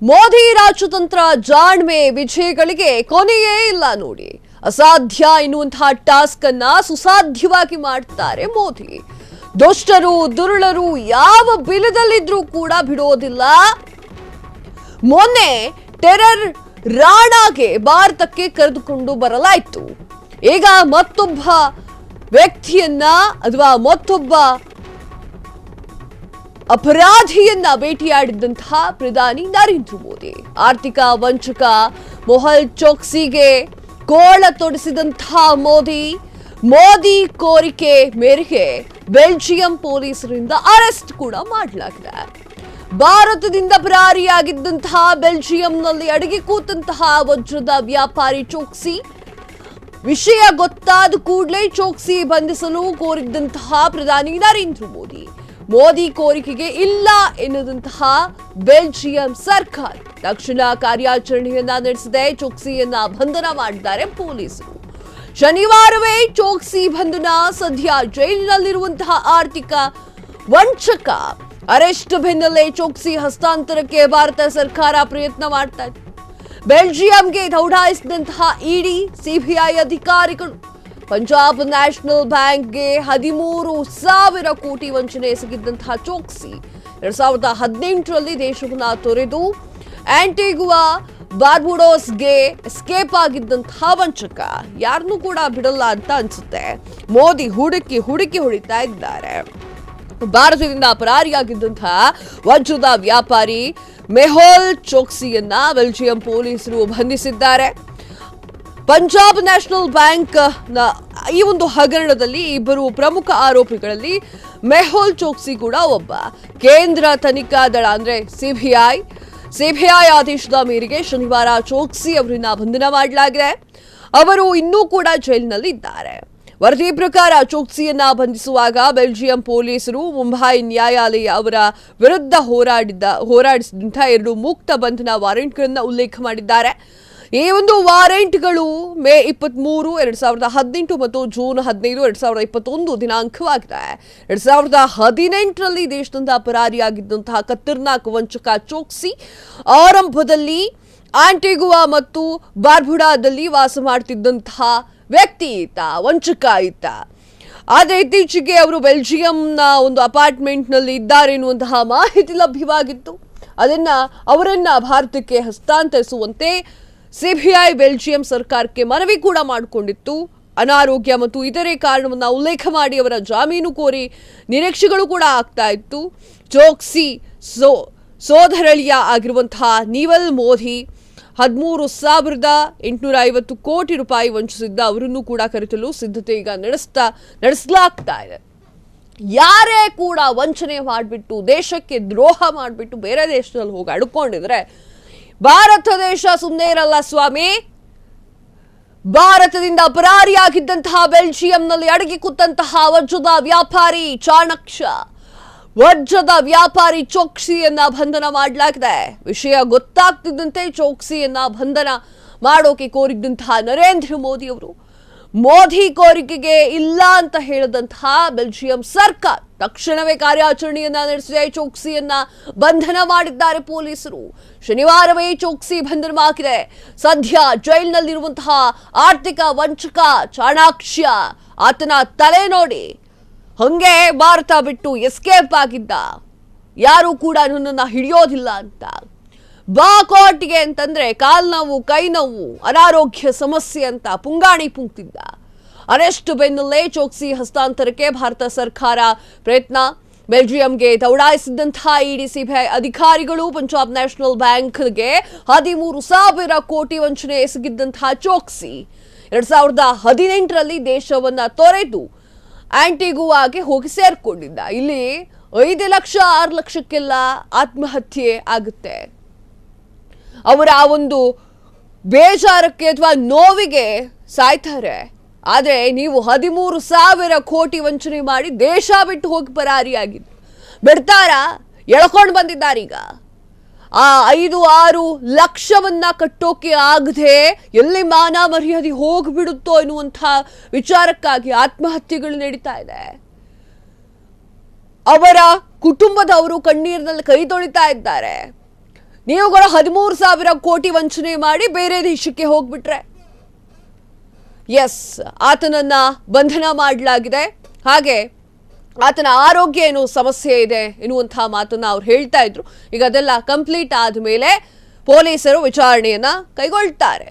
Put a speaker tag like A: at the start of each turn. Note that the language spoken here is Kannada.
A: ಮೋದಿ ರಾಜತಂತ್ರ ಜಾಣ್ಮೆ ವಿಜಯಗಳಿಗೆ ಕೊನೆಯೇ ಇಲ್ಲ ನೋಡಿ. ಅಸಾಧ್ಯ ಎನ್ನುವಂತಹ ಟಾಸ್ಕ್ ಅನ್ನ ಸುಸಾಧ್ಯವಾಗಿ ಮಾಡ್ತಾರೆ ಮೋದಿ. ದುಷ್ಟರು ದುರುಳರು ಯಾವ ಬಿಲದಲ್ಲಿದ್ರೂ ಕೂಡ ಬಿಡೋದಿಲ್ಲ. ಮೊನ್ನೆ ಟೆರರ್ ರಾಣಾಗೆ ಭಾರತಕ್ಕೆ ಕರೆದುಕೊಂಡು ಬರಲಾಯಿತು. ಈಗ ಮತ್ತೊಬ್ಬ ವ್ಯಕ್ತಿಯನ್ನ ಅಥವಾ ಮತ್ತೊಬ್ಬ ಅಪರಾಧಿಯನ್ನ ಭೇಟಿಯಾಡಿದಂತಹ ಪ್ರಧಾನಿ ನರೇಂದ್ರ ಮೋದಿ ಆರ್ಥಿಕ ವಂಚಕ ಮೊಹಲ್ ಚೋಕ್ಸಿಗೆ ಗೋಳ ತೊಡಿಸಿದಂತಹ ಮೋದಿ ಕೋರಿಕೆ ಮೇರೆಗೆ ಬೆಲ್ಜಿಯಂ ಪೊಲೀಸರಿಂದ ಅರೆಸ್ಟ್ ಕೂಡ ಮಾಡಲಾಗಿದೆ. ಭಾರತದಿಂದ ಪರಾರಿಯಾಗಿದ್ದಂತಹ ಬೆಲ್ಜಿಯಂನಲ್ಲಿ ಅಡಗಿ ಕೂತಂತಹ ವಜ್ರದ ವ್ಯಾಪಾರಿ ಚೋಕ್ಸಿ ವಿಷಯ ಗೊತ್ತಾದ ಕೂಡಲೇ ಚೋಕ್ಸಿ ಬಂಧಿಸಲು ಕೋರಿದ್ದಂತಹ ಪ್ರಧಾನಿ ನರೇಂದ್ರ ಮೋದಿ ಕೋರಿಕೆಗೆ ಇಲ್ಲ ಎನ್ನುವಂತಹ ಬೆಲ್ಜಿಯಂ ಸರ್ಕಾರ ತಕ್ಷಣ ಕಾರ್ಯಾಚರಣೆಯನ್ನ ನಡೆಸಿದೆ. ಚೋಕ್ಸಿಯನ್ನ ಬಂಧನ ಮಾಡಿದ್ದಾರೆ ಪೊಲೀಸರು. ಶನಿವಾರವೇ ಚೋಕ್ಸಿ ಬಂಧನ. ಸದ್ಯ ಜೈಲಿನಲ್ಲಿರುವಂತಹ ಆರ್ಥಿಕ ವಂಚಕ ಅರೆಸ್ಟ್ ಬೆನ್ನಲ್ಲೇ ಚೋಕ್ಸಿ ಹಸ್ತಾಂತರಕ್ಕೆ ಭಾರತ ಸರ್ಕಾರ ಪ್ರಯತ್ನ ಮಾಡ್ತಾ ಇದೆ. ಬೆಲ್ಜಿಯಂಗೆ ದೌಡಾಯಿಸಿದಂತಹ ಇಡಿ ಸಿಬಿಐ ಅಧಿಕಾರಿಗಳು ಪಂಜಾಬ್ ನ್ಯಾಷನಲ್ ಬ್ಯಾಂಕ್ಗೆ 13,000 ಕೋಟಿ ವಂಚನೆ ಎಸಗಿದ್ದಂತಹ ಚೋಕ್ಸಿ 2018ರಲ್ಲಿ ದೇಶವನ್ನ ತೊರೆದು ಆಂಟಿಗುವಾ ಬಾರ್ಬುಡೋಸ್ಗೆ ಎಸ್ಕೇಪ್ ಆಗಿದ್ದಂತಹ ವಂಚಕ. ಯಾರನ್ನೂ ಕೂಡ ಬಿಡಲ್ಲ ಅಂತ ಅನ್ಸುತ್ತೆ. ಮೋದಿ ಹುಡುಕಿ ಹೊಡಿತಾ ಇದ್ದಾರೆ. ಭಾರತದಿಂದ ಪರಾರಿಯಾಗಿದ್ದಂತಹ ವಜ್ರದ ವ್ಯಾಪಾರಿ ಮೆಹುಲ್ ಚೋಕ್ಸಿಯನ್ನ ಬೆಲ್ಜಿಯಂ ಪೊಲೀಸರು ಬಂಧಿಸಿದ್ದಾರೆ. ಪಂಜಾಬ್ ನ್ಯಾಷನಲ್ ಬ್ಯಾಂಕ್ ನ ಈ ಒಂದು ಹಗರಣದಲ್ಲಿ ಇಬ್ಬರು ಪ್ರಮುಖ ಆರೋಪಿಗಳಲ್ಲಿ ಮೆಹುಲ್ ಚೋಕ್ಸಿ ಕೂಡ ಒಬ್ಬ. ಕೇಂದ್ರ ತನಿಖಾ ದಳ ಅಂದ್ರೆ ಸಿಬಿಐ ಆದೇಶದ ಮೇರೆಗೆ ಶನಿವಾರ ಚೋಕ್ಸಿ ಅವರನ್ನ ಬಂಧನ ಮಾಡಲಾಗಿದೆ. ಅವರು ಇನ್ನೂ ಕೂಡ ಜೈಲಿನಲ್ಲಿ ಇದ್ದಾರೆ. ವರದಿ ಪ್ರಕಾರ ಚೋಕ್ಸಿಯನ್ನ ಬಂಧಿಸುವಾಗ ಬೆಲ್ಜಿಯಂ ಪೊಲೀಸರು ಮುಂಬೈ ನ್ಯಾಯಾಲಯ ಅವರ ವಿರುದ್ಧ ಹೋರಾಡಿಸಿದಂತಹ 2 ಮುಕ್ತ ಬಂಧನ ವಾರೆಂಟ್ಗಳನ್ನು ಉಲ್ಲೇಖ ಮಾಡಿದ್ದಾರೆ. ಈ ಒಂದು ವಾರೆಂಟ್ಗಳು ಮೇ 23, 2018 ಮತ್ತು ಜೂನ್ 15, 2021 ದಿನಾಂಕವಾಗಿದೆ. 2018ರಲ್ಲಿ ದೇಶದಿಂದ ಪರಾರಿಯಾಗಿದ್ದಂತಹ ಖತರ್ನಾಕ್ ವಂಚಕ ಚೋಕ್ಸಿ ಆರಂಭದಲ್ಲಿ ಆಂಟಿಗುವಾ ಮತ್ತು ಬಾರ್ಬುಡಾದಲ್ಲಿ ವಾಸ ಮಾಡ್ತಿದ್ದಂತಹ ವ್ಯಕ್ತಿ ಈತ, ವಂಚಕ ಈತ. ಆದರೆ ಇತ್ತೀಚೆಗೆ ಅವರು ಬೆಲ್ಜಿಯಂನ ಒಂದು ಅಪಾರ್ಟ್ಮೆಂಟ್ನಲ್ಲಿ ಇದ್ದಾರೆ ಎನ್ನುವಂತಹ ಮಾಹಿತಿ ಲಭ್ಯವಾಗಿತ್ತು. ಅವರನ್ನ ಭಾರತಕ್ಕೆ ಹಸ್ತಾಂತರಿಸುವಂತೆ ಸಿಬಿಐ ಬೆಲ್ಜಿಯಂ ಸರ್ಕಾರಕ್ಕೆ ಮನವಿ ಕೂಡ ಮಾಡಿಕೊಂಡಿತ್ತು. ಅನಾರೋಗ್ಯ ಮತ್ತು ಇತರೆ ಕಾರಣವನ್ನ ಉಲ್ಲೇಖ ಮಾಡಿ ಅವರ ಜಾಮೀನು ಕೋರಿ ನಿರೀಕ್ಷೆಗಳು ಕೂಡ ಆಗ್ತಾ ಇತ್ತು. ಚೋಕ್ಸಿ ಸೋದರಳಿಯ ಆಗಿರುವಂತಹ ನೀವಲ್ ಮೋದಿ 13,850 ಕೋಟಿ ರೂಪಾಯಿ ವಂಚಿಸಿದ್ದ ಅವರನ್ನು ಕೂಡ ಕರೆತರಲು ಸಿದ್ಧತೆ ಈಗ ನಡೆಸಲಾಗ್ತಾ ಇದೆ. ಯಾರೇ ಕೂಡ ವಂಚನೆ ಮಾಡಿಬಿಟ್ಟು ದೇಶಕ್ಕೆ ದ್ರೋಹ ಮಾಡಿಬಿಟ್ಟು ಬೇರೆ ದೇಶದಲ್ಲಿ ಹೋಗಿ ಅಡ್ಕೊಂಡಿದ್ರೆ ಭಾರತ ದೇಶ ಸುಮ್ಮನೆ ಇರಲ್ಲ ಸ್ವಾಮಿ. ಭಾರತದಿಂದ ಪರಾರಿಯಾಗಿದ್ದಂತಹ ಬೆಲ್ಜಿಯಂನಲ್ಲಿ ಅಡಗಿ ಕೂತಂತಹ ವಜ್ರದ ವ್ಯಾಪಾರಿ ಚಾಣಕ್ಯ ವಜ್ರದ ವ್ಯಾಪಾರಿ ಚೋಕ್ಸಿಯನ್ನ ಬಂಧನ ಮಾಡಲಾಗಿದೆ. ವಿಷಯ ಗೊತ್ತಾಗ್ತಿದ್ದಂತೆ ಚೋಕ್ಸಿಯನ್ನ ಬಂಧನ ಮಾಡೋಕೆ ಕೋರಿದ್ದಂತಹ ನರೇಂದ್ರ ಮೋದಿ ಕೋರಿಕೆಗೆ ಇಲ್ಲ ಅಂತ ಹೇಳಿದಂತಹ ಬೆಲ್ಜಿಯಂ ಸರ್ಕಾರ ತಕ್ಷಣವೇ ಕಾರ್ಯಾಚರಣೆಯನ್ನ ನಡೆಸಿದೆ. ಚೋಕ್ಸಿಯನ್ನ ಬಂಧನ ಮಾಡಿದ್ದಾರೆ ಪೊಲೀಸರು. ಶನಿವಾರವೇ ಚೋಕ್ಸಿ ಬಂಧನವಾಗಿದೆ. ಸದ್ಯ ಜೈಲಿನಲ್ಲಿರುವಂತಹ ಆರ್ಥಿಕ ವಂಚಕ ಚಾಣಾಕ್ಯ ಆತನ ತಲೆ ನೋಡಿ ಹಂಗೆ ಭಾರತ ಬಿಟ್ಟು ಎಸ್ಕೇಪ್ ಆಗಿದ್ದ. ಯಾರು ಕೂಡ ನನ್ನನ್ನು ಹಿಡಿಯೋದಿಲ್ಲ ಅಂತ. ಬಾ ಕೋರ್ಟ್ಗೆ ಅಂತಂದ್ರೆ ಕಾಲ್ ನೋವು, ಕೈ ನೋವು, ಅನಾರೋಗ್ಯ ಸಮಸ್ಯೆ ಅಂತ ಪುಂಗಾಣಿ ಪುಂಕ್ತಿದ್ದ. ಅರೆಸ್ಟ್ ಬೆನ್ನಲ್ಲೇ ಚೋಕ್ಸಿ ಹಸ್ತಾಂತರಕ್ಕೆ ಭಾರತ ಸರ್ಕಾರ ಪ್ರಯತ್ನ. ಬೆಲ್ಜಿಯಂಗೆ ದೌಡಾಯಿಸಿದಂತಹ ಇಡಿ ಸಿಬಿಐ ಅಧಿಕಾರಿಗಳು ಪಂಜಾಬ್ ನ್ಯಾಷನಲ್ ಬ್ಯಾಂಕ್ಗೆ 13,000 ಕೋಟಿ ವಂಚನೆ ಎಸಗಿದ್ದಂತಹ ಚೋಕ್ಸಿ 2018ರಲ್ಲಿ ದೇಶವನ್ನ ತೊರೆದು ಆಂಟಿಗುವಾಗೆ ಹೋಗಿ ಸೇರ್ಕೊಂಡಿದ್ದ. ಇಲ್ಲಿ 5 ಲಕ್ಷ 6 ಲಕ್ಷಕ್ಕೆಲ್ಲ ಆತ್ಮಹತ್ಯೆ ಆಗುತ್ತೆ. ಅವರ ಆ ಒಂದು ಬೇಜಾರಕ್ಕೆ ಅಥವಾ ನೋವಿಗೆ ಸಾಯ್ತಾರೆ. ಆದರೆ ನೀವು 13,000 ಕೋಟಿ ವಂಚನೆ ಮಾಡಿ ದೇಶ ಬಿಟ್ಟು ಹೋಗಿ ಪರಾರಿಯಾಗಿದ್ದು ಬಿಡ್ತಾರಾ? ಎಳ್ಕೊಂಡು ಬಂದಿದ್ದಾರೀಗ. ಆ 5-6 ಲಕ್ಷವನ್ನ ಕಟ್ಟೋಕೆ ಆಗದೆ ಎಲ್ಲಿ ಮಾನ ಮರ್ಯಾದೆ ಹೋಗ್ಬಿಡುತ್ತೋ ಎನ್ನುವಂಥ ವಿಚಾರಕ್ಕಾಗಿ ಆತ್ಮಹತ್ಯೆಗಳು ನಡೀತಾ ಇದೆ. ಅವರ ಕುಟುಂಬದವರು ಕಣ್ಣೀರಿನಲ್ಲಿ ಕೈ ತೊಳಿತಾ ಇದ್ದಾರೆ. ನೀವುಗಳು 13,000 ಕೋಟಿ ವಂಚನೆ ಮಾಡಿ ಬೇರೆ ದೇಶಕ್ಕೆ ಹೋಗ್ಬಿಟ್ರೆ ಎಸ್ ಆತನನ್ನ ಬಂಧನ ಮಾಡಲಾಗಿದೆ. ಹಾಗೆ ಆತನ ಆರೋಗ್ಯ ಏನೋ ಸಮಸ್ಯೆ ಇದೆ ಎನ್ನುವಂತಹ ಮಾತನ್ನ ಅವ್ರು ಹೇಳ್ತಾ ಇದ್ರು. ಈಗ ಅದೆಲ್ಲ ಕಂಪ್ಲೀಟ್ ಆದ್ಮೇಲೆ ಪೊಲೀಸರು ವಿಚಾರಣೆಯನ್ನ ಕೈಗೊಳ್ತಾರೆ.